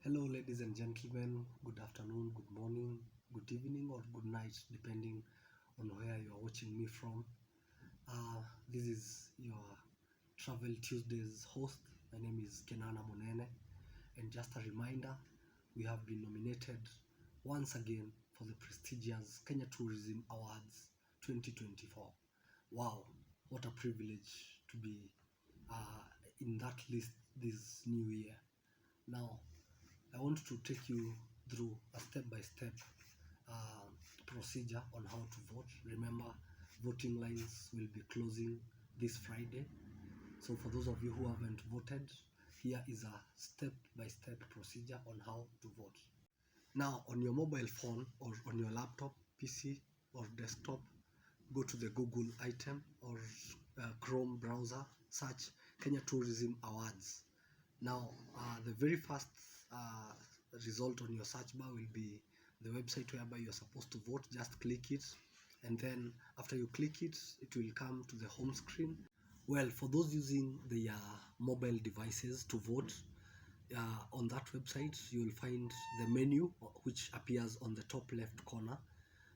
Hello, ladies and gentlemen. Good afternoon, good morning, good evening, or good night, depending on where you are watching me from. This is your Travel Tuesdays host. My name is Kenana Monene, and just a reminder, we have been nominated once again for the prestigious Kenya Tourism Awards 2024. Wow, what a privilege to be in that list this new year. Now, I want to take you through a step-by-step procedure on how to vote. Remember, voting lines will be closing this Friday. So for those of you who haven't voted, here is a step-by-step procedure on how to vote. Now, on your mobile phone or on your laptop, PC or desktop, go to the Google item or Chrome browser, search Kenya Tourism Awards. Now, the very first result on your search bar will be the website whereby you're supposed to vote. Just click it, and then after you click it, it will come to the home screen. Well, for those using the mobile devices to vote, on that website you will find the menu which appears on the top left corner,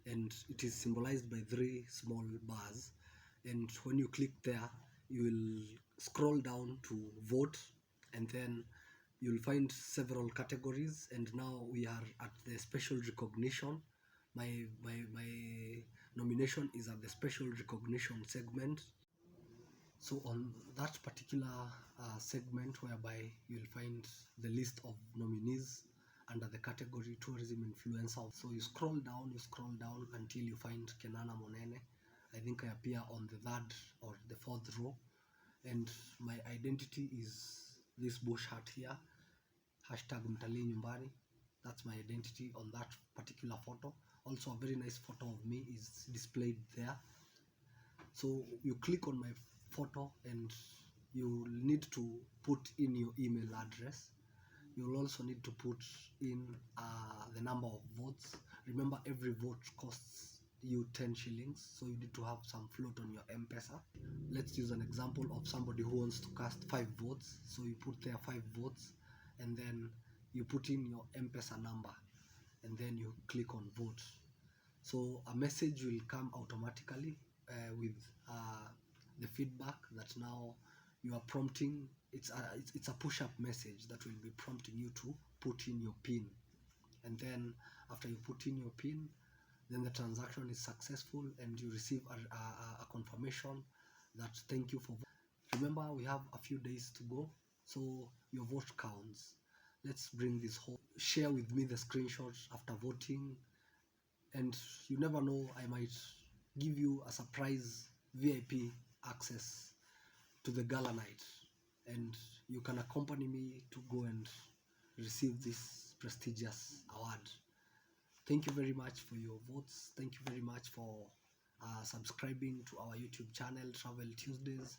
and it is symbolized by 3 small bars. And when you click there, you will scroll down to vote, and then you'll find several categories. And now we are at the special recognition. My nomination is at the special recognition segment. So on that particular segment, whereby you'll find the list of nominees under the category tourism influencer. So you scroll down until you find Kenana Monene. I think I appear on the 3rd or the 4th row, and my identity is this bush hat here, hashtag mtalii nyumbani. That's my identity on that particular photo. Also, a very nice photo of me is displayed there. So you click on my photo and you need to put in your email address. You'll also need to put in the number of votes. Remember, every vote costs you 10 shillings, so you need to have some float on your M-Pesa. Let's use an example of somebody who wants to cast 5 votes. So you put there 5 votes, and then you put in your M-Pesa number, and then you click on vote. So a message will come automatically with the feedback that now you are prompting. It's a push-up message that will be prompting you to put in your PIN, and then after you put in your PIN, then the transaction is successful and you receive a confirmation that thank you for voting. Remember, we have a few days to go, so your vote counts. Let's bring this home. Share with me the screenshots after voting, and you never know, I might give you a surprise VIP access to the Galla night, and you can accompany me to go and receive this prestigious award. Thank you very much for your votes. Thank you very much for subscribing to our YouTube channel, Travel Tuesdays.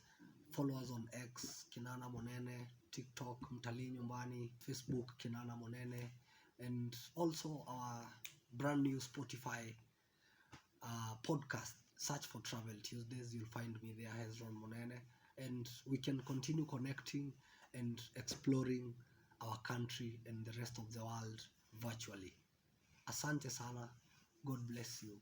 Follow us on X, Kenana Monene, TikTok, Mtalii Nyumbani, Facebook, Kenana Monene, and also our brand new Spotify podcast. Search for Travel Tuesdays. You'll find me there, Hezron Monene, and we can continue connecting and exploring our country and the rest of the world virtually. Asante sana. God bless you.